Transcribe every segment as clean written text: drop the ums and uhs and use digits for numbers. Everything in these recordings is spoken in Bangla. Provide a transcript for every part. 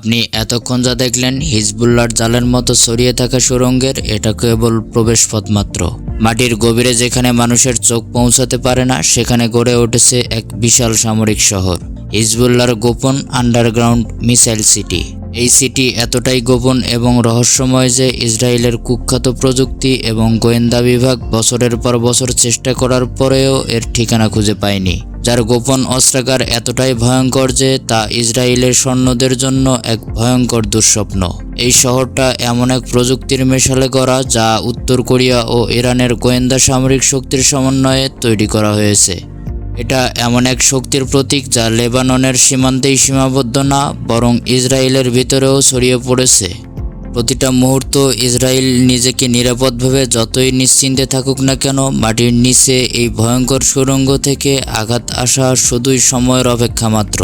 আপনি এতক্ষণ যা দেখলেন হিজবুল্লাহর জালের মতো ছড়িয়ে থাকা সুড়ঙ্গের এটা কেবল প্রবেশপথ মাত্র। মাটির গভীরে যেখানে মানুষের চোখ পৌঁছাতে পারে না সেখানে গড়ে উঠেছে এক বিশাল সামরিক শহর, হিজবুল্লাহর গোপন আন্ডারগ্রাউন্ড মিসাইল সিটি। এই সিটি এতটাই গোপন এবং রহস্যময় যে ইসরায়েলের কুখ্যাত প্রযুক্তি এবং গোয়েন্দা বিভাগ বছরের পর বছর চেষ্টা করার পরেও এর ঠিকানা খুঁজে পায়নি। যার গোপন অস্ত্রাগার এতটাই ভয়ঙ্কর যে তা ইসরায়েলের সৈন্যদের জন্য এক ভয়ঙ্কর দুঃস্বপ্ন। এই শহরটা এমন এক প্রযুক্তির মেশালে গড়া যা উত্তর কোরিয়া ও ইরানের গোয়েন্দা সামরিক শক্তির সমন্বয়ে তৈরি করা হয়েছে। এটা এমন এক শক্তির প্রতীক যা লেবাননের সীমান্তেই সীমাবদ্ধ না, বরং ইসরায়েলের ভিতরেও ছড়িয়ে পড়েছে। প্রতিটা মুহূর্ত ইসরায়েল নিজেকে নিরাপদভাবে যতই নিশ্চিন্তে থাকুক না কেন, মাটির নিচে এই ভয়ঙ্কর সুড়ঙ্গ থেকে আঘাত আসা শুধুই সময়ের অপেক্ষা মাত্র।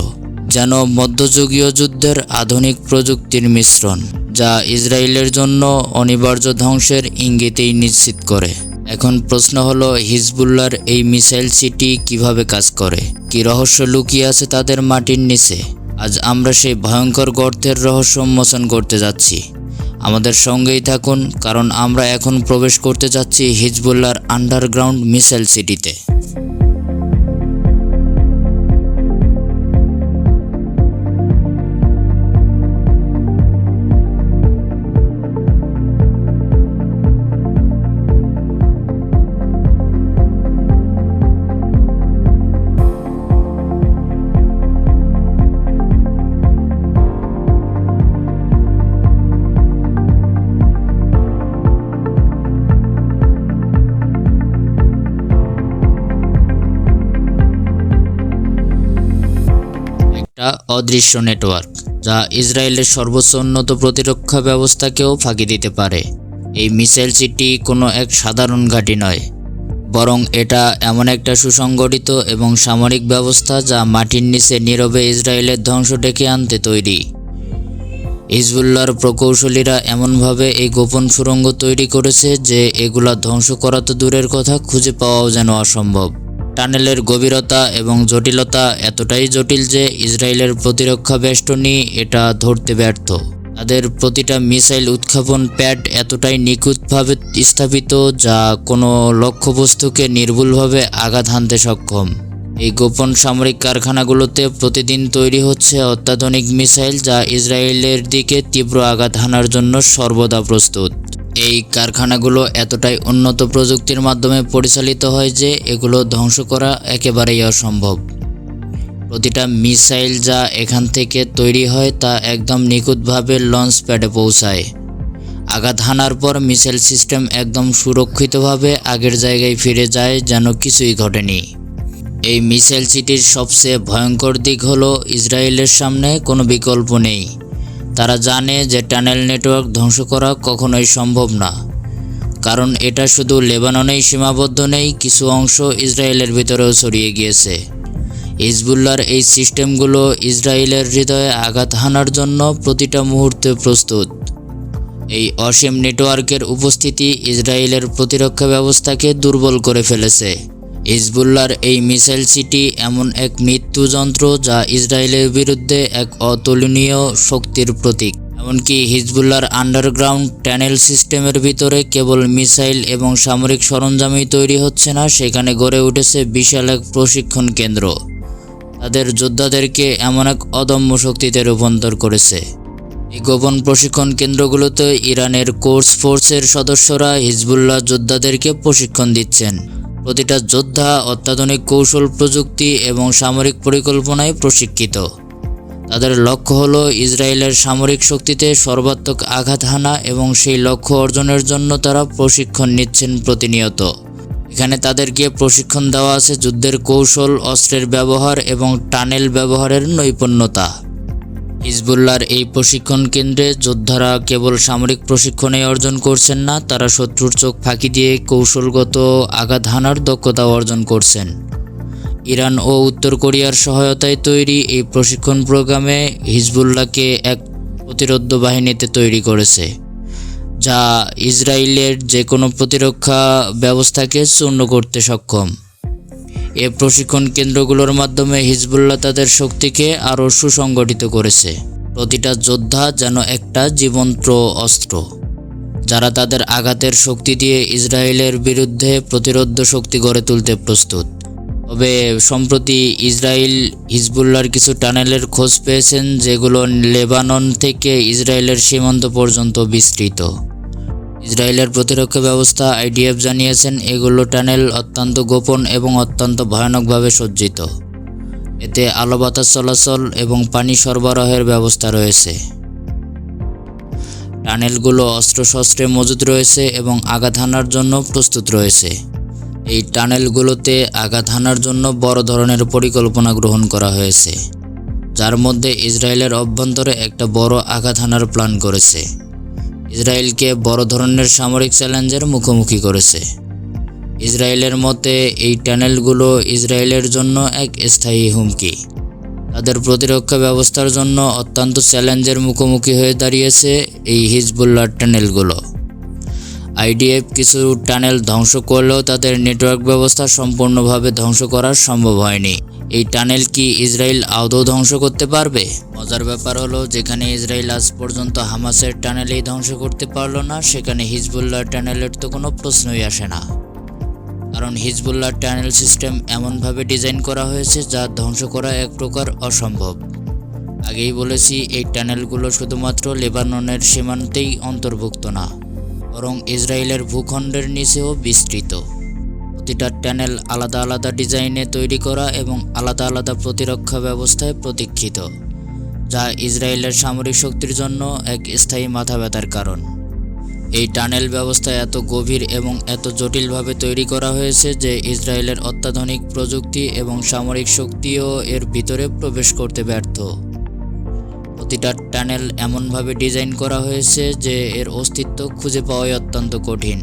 যেন মধ্যযুগীয় যুদ্ধের আধুনিক প্রযুক্তির মিশ্রণ, যা ইসরায়েলের জন্য অনিবার্য ধ্বংসের ইঙ্গিতেই নিশ্চিত করে। এখন প্রশ্ন হলো, হিজবুল্লাহর এই মিসাইল সিটি কিভাবে কাজ করে? কি রহস্য লুকিয়ে আছে তাদের মাটির নিচে? আজ আমরা সেই ভয়ঙ্কর গর্তের রহস্য উন্মোচন করতে যাচ্ছি। আমাদের সঙ্গেই থাকুন, কারণ আমরা এখন প্রবেশ করতে যাচ্ছি হিজবুল্লাহর আন্ডারগ্রাউন্ড মিসাইল সিটিতে। অদৃশ্য নেটওয়ার্ক যা ইসরায়েলের সর্বোচ্চ উন্নত প্রতিরক্ষা ব্যবস্থাকেও ফাঁকি দিতে পারে। এই মিসাইল সিটি কোনো এক সাধারণ ঘাঁটি নয়, বরং এটা এমন একটা সুসংগঠিত এবং সামরিক ব্যবস্থা যা মাটির নিচে নীরবে ইসরায়েলের ধ্বংস ডেকে আনতে তৈরি। হিজবুল্লাহর প্রকৌশলীরা এমনভাবে এই গোপন সুড়ঙ্গ তৈরি করেছে যে এগুলা ধ্বংস করা তো দূরের কথা, খুঁজে পাওয়াও যেন অসম্ভব। টানেলের গভীরতা এবং জটিলতা এতটাই জটিল যে ইসরায়েলের প্রতিরক্ষা বেষ্টনী এটা ধরতে ব্যর্থ। তাদের প্রতিটা মিসাইল উৎক্ষেপণ প্যাড এতটাই নিখুঁতভাবে স্থাপিত যা কোনো লক্ষ্যবস্তুকে নির্ভুলভাবে আঘাত হানতে সক্ষম। এই গোপন সামরিক কারখানাগুলোতে প্রতিদিন তৈরি হচ্ছে অত্যাধুনিক মিসাইল যা ইসরায়েলের দিকে তীব্র আঘাত হানার জন্য সর্বদা প্রস্তুত। এই কারখানাগুলো এতটাই উন্নত প্রযুক্তির মাধ্যমে পরিচালিত হয় যে এগুলো ধ্বংস করা একেবারেই অসম্ভব। প্রতিটা মিসাইল যা এখান থেকে তৈরি হয় তা একদম নিখুঁতভাবে লঞ্চ প্যাডে পৌঁছায়। আঘাত হানার পর মিসাইল সিস্টেম একদম সুরক্ষিতভাবে আগের জায়গায় ফিরে যায়, যেন কিছুই ঘটেনি। এই মিসাইল সিটির সবচেয়ে ভয়ঙ্কর দিক হলো ইসরায়েলের সামনে কোনো বিকল্প নেই। তারা জানে যে টানেল নেটওয়ার্ক ধ্বংস করা কখনোই সম্ভব না, কারণ এটা শুধু লেবাননেই সীমাবদ্ধ নেই, কিছু অংশ ইসরায়েলের ভিতরেও ছড়িয়ে গিয়েছে। হিজবুল্লাহর এই সিস্টেমগুলো ইসরায়েলের হৃদয়ে আঘাত হানার জন্য প্রতিটা মুহূর্তে প্রস্তুত। এই অসীম নেটওয়ার্কের উপস্থিতি ইসরায়েলের প্রতিরক্ষা ব্যবস্থাকে দুর্বল করে ফেলেছে। হিজবুল্লাহর এই মিসাইল সিটি এমন এক মৃত্যুযন্ত্র যা ইসরায়েলের বিরুদ্ধে এক অতুলনীয় শক্তির প্রতীক। এমনকি হিজবুল্লাহর আন্ডারগ্রাউন্ড টানেল সিস্টেমের ভিতরে কেবল মিসাইল এবং সামরিক সরঞ্জামই তৈরি হচ্ছে না, সেখানে গড়ে উঠেছে বিশাল এক প্রশিক্ষণ কেন্দ্র। তাদের যোদ্ধাদেরকে এমন এক অদম্য শক্তিতে রূপান্তর করেছে। এই গোপন প্রশিক্ষণ কেন্দ্রগুলোতে ইরানের কোর্স ফোর্সের সদস্যরা হিজবুল্লাহ যোদ্ধাদেরকে প্রশিক্ষণ দিচ্ছেন। প্রতিটা যোদ্ধা অত্যাধুনিক কৌশল, প্রযুক্তি এবং সামরিক পরিকল্পনায় প্রশিক্ষিত। তাদের লক্ষ্য হলো ইসরায়েলের সামরিক শক্তিতে সর্বাত্মক আঘাত হানা এবং সেই লক্ষ্য অর্জনের জন্য তারা প্রশিক্ষণ নিচ্ছেন প্রতিনিয়ত। এখানে তাদেরকে প্রশিক্ষণ দেওয়া আছে যুদ্ধের কৌশল, অস্ত্রের ব্যবহার এবং টানেল ব্যবহারের নৈপুণ্যতা। হিজবুল্লাহর এই প্রশিক্ষণ কেন্দ্রে যোদ্ধারা কেবল সামরিক প্রশিক্ষণে অর্জন করছেন না, তারা শত্রুর চোখ ফাঁকি দিয়ে কৌশলগত আঘাত হানার দক্ষতা অর্জন করছেন। ইরান ও উত্তর কোরিয়ার সহায়তায় তৈরি এই প্রশিক্ষণ প্রোগ্রামে হিজবুল্লাহকে এক প্রতিরোধ বাহিনীতে তৈরি করেছে, যা ইসরায়েলের যে কোনো প্রতিরক্ষা ব্যবস্থাকে চূর্ণ করতে সক্ষম। এ প্রশিক্ষণ কেন্দ্রগুলোর মাধ্যমে হিজবুল্লাহ তাদের শক্তিকে আরও সুসংগঠিত করেছে। প্রতিটা যোদ্ধা যেন একটা জীবন্ত অস্ত্র, যারা তাদের আঘাতের শক্তি দিয়ে ইসরায়েলের বিরুদ্ধে প্রতিরোধ শক্তি গড়ে তুলতে প্রস্তুত। তবে সম্প্রতি ইসরায়েল হিজবুল্লাহর কিছু টানেলের খোঁজ পেয়েছেন, যেগুলো লেবানন থেকে ইসরায়েলের সীমান্ত পর্যন্ত বিস্তৃত। ইসরায়েলের প্রতিরক্ষা ব্যবস্থা IDF জানিয়েছেন, এগুলো টানেল অত্যন্ত গোপন এবং অত্যন্ত ভয়ানকভাবে সজ্জিত। এতে আলো বাতাস চলাচল এবং পানি সরবরাহের ব্যবস্থা রয়েছে। টানেলগুলো অস্ত্রশস্ত্রে মজুদ রয়েছে এবং আঘাত হানার জন্য প্রস্তুত রয়েছে। এই টানেলগুলোতে আঘাত হানার জন্য বড় ধরনের পরিকল্পনা গ্রহণ করা হয়েছে, যার মধ্যে ইসরায়েলের অভ্যন্তরে একটা বড় আঘাত হানার প্ল্যান করেছে। ইসরায়েলকে বড় ধরনের সামরিক চ্যালেঞ্জের মুখোমুখি করেছে। ইসরায়েলের মতে এই টানেলগুলো ইসরায়েলের জন্য এক স্থায়ী হুমকি। তাদের প্রতিরক্ষা ব্যবস্থার জন্য অত্যন্ত চ্যালেঞ্জের মুখোমুখি হয়ে দাঁড়িয়েছে এই হিজবুল্লাহর টানেলগুলো। IDF কিছু টানেল ধ্বংস করলেও তাদের নেটওয়ার্ক ব্যবস্থা সম্পূর্ণভাবে ধ্বংস করা সম্ভব হয়নি। এই টানেল কি ইসরায়েল আদৌ ধ্বংস করতে পারবে? মজার ব্যাপার হলো, যেখানে ইসরায়েল আজ পর্যন্ত হামাসের টানেলেই ধ্বংস করতে পারলো না, সেখানে হিজবুল্লাহর টানেলের তো কোনো প্রশ্নই আসে না। কারণ হিজবুল্লাহর টানেল সিস্টেম এমনভাবে ডিজাইন করা হয়েছে যা ধ্বংস করা এক প্রকার অসম্ভব। আগেই বলেছি, এই টানেলগুলো শুধুমাত্র লেবাননের সীমান্তেই অন্তর্ভুক্ত না, বরং ইসরায়েলের ভূখণ্ডের নিচেও বিস্তৃত। প্রতিটা টানেল আলাদা আলাদা ডিজাইনে তৈরি করা এবং আলাদা আলাদা প্রতিরক্ষা ব্যবস্থায় প্রতীক্ষিত, যা ইসরায়েলের সামরিক শক্তির জন্য এক স্থায়ী মাথা ব্যথার কারণ। এই টানেল ব্যবস্থা এত গভীর এবং এত জটিলভাবে তৈরি করা হয়েছে যে ইসরায়েলের অত্যাধুনিক প্রযুক্তি এবং সামরিক শক্তিও এর ভিতরে প্রবেশ করতে ব্যর্থ। প্রতিটা টানেল এমনভাবে ডিজাইন করা হয়েছে যে এর অস্তিত্ব খুঁজে পাওয়াই অত্যন্ত কঠিন।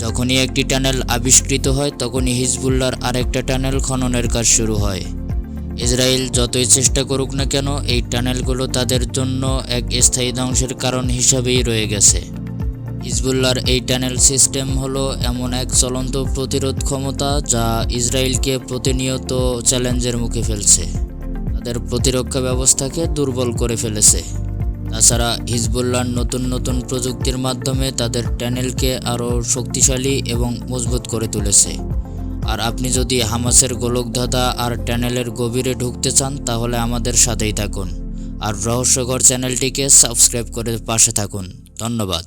যখনই একটি টানেল আবিষ্কৃত হয়, তখনই হিজবুল্লাহর আরেকটা টানেল খননের কাজ শুরু হয়। ইসরায়েল যতই চেষ্টা করুক না কেন, এই টানেলগুলো তাদের জন্য এক স্থায়ী ধ্বংসের কারণ হিসাবেই রয়ে গেছে। হিজবুল্লাহর এই টানেল সিস্টেম হলো এমন এক চলন্ত প্রতিরোধ ক্ষমতা যা ইসরায়েলকে প্রতিনিয়ত চ্যালেঞ্জের মুখে ফেলছে, তাদের প্রতিরক্ষা ব্যবস্থাকে দুর্বল করে ফেলেছে। তাছাড়া হিজবুল্লাহর নতুন নতুন প্রযুক্তির মাধ্যমে তাদের টানেলকে আরও শক্তিশালী এবং মজবুত করে তুলেছে। আর আপনি যদি হামাসের গোলকধাঁধা আর টানেলের গভীরে ঢুকতে চান, তাহলে আমাদের সাথেই থাকুন আর রহস্যকর চ্যানেলটিকে সাবস্ক্রাইব করে পাশে থাকুন। ধন্যবাদ।